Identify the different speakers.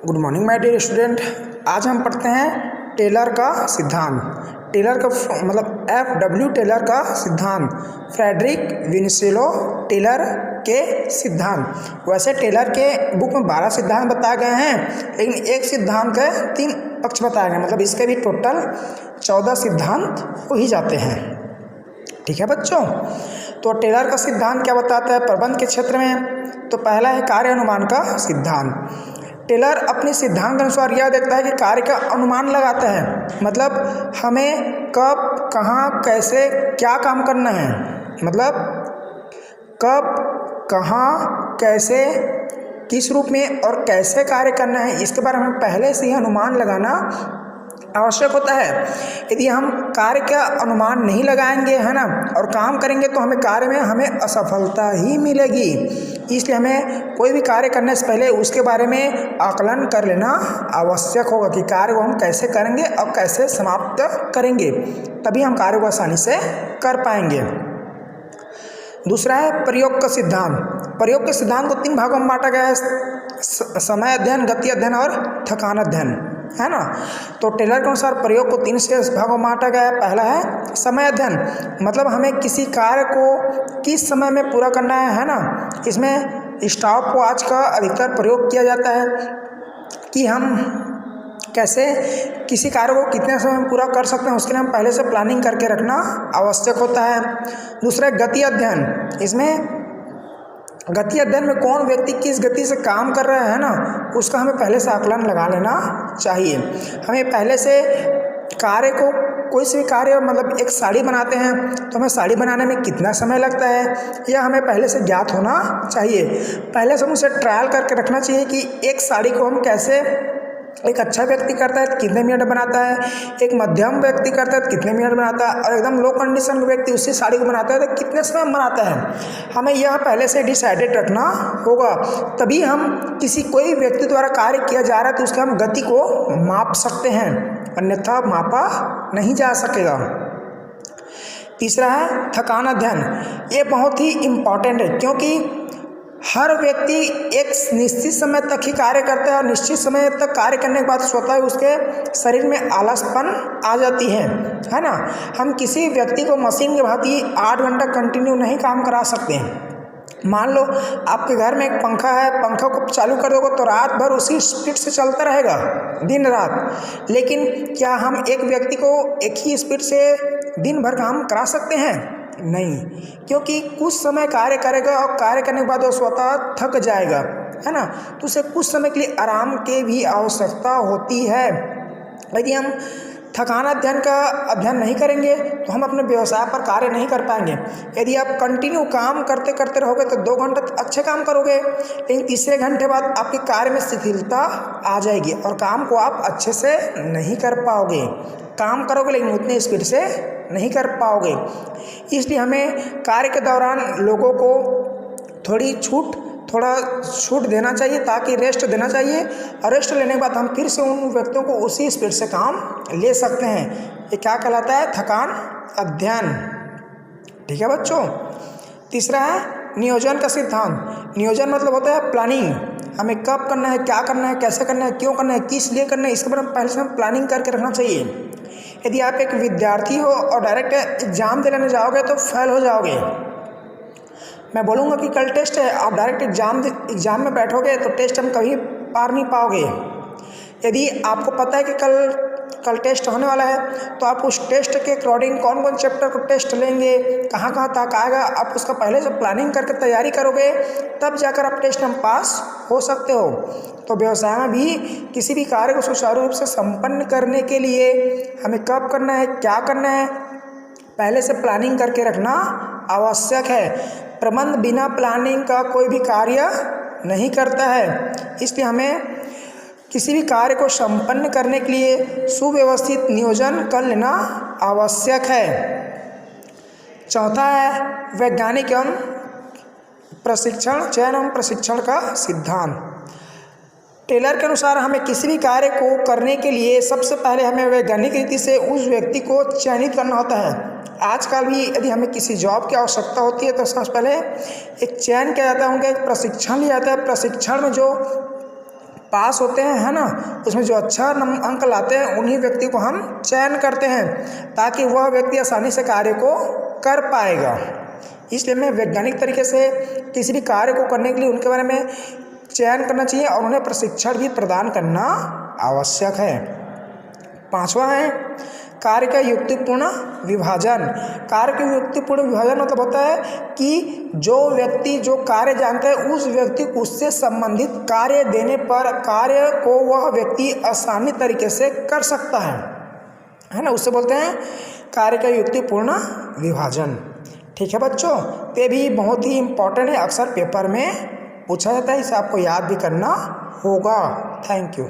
Speaker 1: Good morning my dear student. आज हम पढ़ते हैं टेलर का सिद्धांत। टेलर का मतलब FW टेलर का सिद्धांत, फ्रेडरिक विंसेलो टेलर के सिद्धांत। वैसे टेलर के बुक में 12 सिद्धांत बताए गए हैं, लेकिन एक सिद्धांत के 3 पक्ष बताए गए, मतलब इसके भी टोटल 14 सिद्धांत हो ही जाते हैं। ठीक है बच्चों, तो टेलर का सिद्धांत क्या बताता है प्रबंध के क्षेत्र में? तो पहला है कार्य अनुमान का सिद्धांत। टेलर अपने सिद्धांत के अनुसार यह देखता है कि कार्य का अनुमान लगाता है, मतलब हमें कब, कहाँ, कैसे, क्या काम करना है, मतलब कब, कहाँ, कैसे, किस रूप में और कैसे कार्य करना है, इसके बारे में पहले से ही अनुमान लगाना आवश्यक होता है। यदि हम कार्य का अनुमान नहीं लगाएंगे, है ना, और काम करेंगे तो हमें कार्य में हमें असफलता ही मिलेगी। इसलिए हमें कोई भी कार्य करने से पहले उसके बारे में आकलन कर लेना आवश्यक होगा कि कार्य को हम कैसे करेंगे और कैसे समाप्त करेंगे, तभी हम कार्य को आसानी से कर पाएंगे। दूसरा है प्रयोग का सिद्धांत। प्रयोग के सिद्धांत को 3 भागों में बांटा गया है, समय अध्ययन, गति अध्ययन और थकान अध्ययन, है ना। तो टेलर के अनुसार प्रयोग को 3 शेष भागों में बांटा गया है। पहला है समय अध्ययन, मतलब हमें किसी कार्य को किस समय में पूरा करना है ना। इसमें स्टॉप वॉच का अधिकतर प्रयोग किया जाता है कि हम कैसे किसी कार्य को कितने समय में पूरा कर सकते हैं, उसके लिए हम पहले से प्लानिंग करके रखना आवश्यक होता है। दूसरा गति अध्ययन, इसमें गति अध्ययन में कौन व्यक्ति किस गति से काम कर रहा है ना, उसका हमें पहले से आकलन लगा लेना चाहिए। हमें पहले से कार्य को, कोई से भी कार्य, मतलब एक साड़ी बनाते हैं तो हमें साड़ी बनाने में कितना समय लगता है, यह हमें पहले से ज्ञात होना चाहिए। पहले से हम उसे ट्रायल करके रखना चाहिए कि एक साड़ी को हम कैसे, एक अच्छा व्यक्ति करता है तो कितने मिनट बनाता है, एक मध्यम व्यक्ति करता है तो कितने मिनट बनाता है, और एकदम लो कंडीशन का व्यक्ति उसी साड़ी को बनाता है तो कितने समय में बनाता है। हमें यह पहले से डिसाइडेड रखना होगा, तभी हम किसी कोई व्यक्ति द्वारा कार्य किया जा रहा है तो उसके हम गति को माप सकते हैं, अन्यथा मापा नहीं जा सकेगा। तीसरा है थकान अध्ययन। ये बहुत ही इम्पॉर्टेंट है, क्योंकि हर व्यक्ति एक निश्चित समय तक ही कार्य करता है और निश्चित समय तक कार्य करने के बाद स्वतः उसके शरीर में आलसपन आ जाती है ना। हम किसी व्यक्ति को मशीन के भांति 8 घंटा कंटिन्यू नहीं काम करा सकते हैं। मान लो आपके घर में एक पंखा है, पंखा को चालू कर दोगे तो रात भर उसी स्पीड से चलता रहेगा, दिन रात। लेकिन क्या हम एक व्यक्ति को एक ही स्पीड से दिन भर काम करा सकते हैं? नहीं, क्योंकि कुछ समय कार्य करेगा और कार्य करने के बाद वो स्वतः थक जाएगा, है ना। तो उसे कुछ समय के लिए आराम की भी आवश्यकता होती है। यदि हम थकान अध्ययन का अध्ययन नहीं करेंगे तो हम अपने व्यवसाय पर कार्य नहीं कर पाएंगे। यदि आप कंटिन्यू काम करते करते रहोगे तो 2 घंटे अच्छे काम करोगे, लेकिन तीसरे घंटे बाद आपके कार्य में शिथिलता आ जाएगी और काम को आप अच्छे से नहीं कर पाओगे। काम करोगे लेकिन उतने स्पीड से नहीं कर पाओगे। इसलिए हमें कार्य के दौरान लोगों को थोड़ा छूट देना चाहिए, ताकि रेस्ट देना चाहिए, और रेस्ट लेने के बाद हम फिर से उन व्यक्तियों को उसी स्पीड से काम ले सकते हैं। ये क्या कहलाता है? थकान अध्ययन। ठीक है बच्चों। तीसरा है नियोजन का सिद्धांत। नियोजन मतलब होता है प्लानिंग। हमें कब करना है, क्या करना है, कैसे करना है, क्यों करना है, किस लिए करना है, इसके बारे में पहले से हम प्लानिंग करके रखना चाहिए। यदि आप एक विद्यार्थी हो और डायरेक्ट एग्जाम देने जाओगे तो फेल हो जाओगे। मैं बोलूँगा कि कल टेस्ट है, आप डायरेक्ट एग्जाम में बैठोगे तो टेस्ट हम कभी पार नहीं पाओगे। यदि आपको पता है कि कल टेस्ट होने वाला है तो आप उस टेस्ट के अकॉर्डिंग कौन कौन चैप्टर को टेस्ट लेंगे, कहाँ कहाँ तक आएगा, आप उसका पहले से प्लानिंग करके तैयारी करोगे, तब जाकर आप टेस्ट में पास हो सकते हो। तो व्यवसाय में भी किसी भी कार्य को सुचारू रूप से संपन्न करने के लिए हमें कब करना है, क्या करना है, पहले से प्लानिंग करके रखना आवश्यक है। प्रबंध बिना प्लानिंग का कोई भी कार्य नहीं करता है। इसलिए हमें किसी भी कार्य को संपन्न करने के लिए सुव्यवस्थित नियोजन कर लेना आवश्यक है। चौथा है वैज्ञानिक एवं प्रशिक्षण, चयन एवं प्रशिक्षण का सिद्धांत। टेलर के अनुसार हमें किसी भी कार्य को करने के लिए सबसे पहले हमें वैज्ञानिक रीति से उस व्यक्ति को चयनित करना होता है। आजकल भी यदि हमें किसी जॉब की आवश्यकता होती है तो सबसे पहले एक चयन किया जाता है, उनका एक प्रशिक्षण लिया जाता है। प्रशिक्षण में जो पास होते हैं, है ना, उसमें जो अच्छा अंक लाते हैं उन्हीं व्यक्ति को हम चयन करते हैं ताकि वह व्यक्ति आसानी से कार्य को कर पाएगा। इसलिए हमें वैज्ञानिक तरीके से किसी भी कार्य को करने के लिए उनके बारे में चयन करना चाहिए और उन्हें प्रशिक्षण भी प्रदान करना आवश्यक है। 5वां है कार्य का युक्तिपूर्ण विभाजन। कार्य का युक्तिपूर्ण विभाजन मतलब होता है कि जो व्यक्ति जो कार्य जानता है उस व्यक्ति को उससे संबंधित कार्य देने पर कार्य को वह व्यक्ति आसानी तरीके से कर सकता है ना, उससे बोलते हैं कार्य का युक्तिपूर्ण विभाजन। ठीक है बच्चों, ये भी बहुत ही इम्पोर्टेंट है, अक्सर पेपर में पूछा जाता है, इसे आपको याद भी करना होगा। Thank you.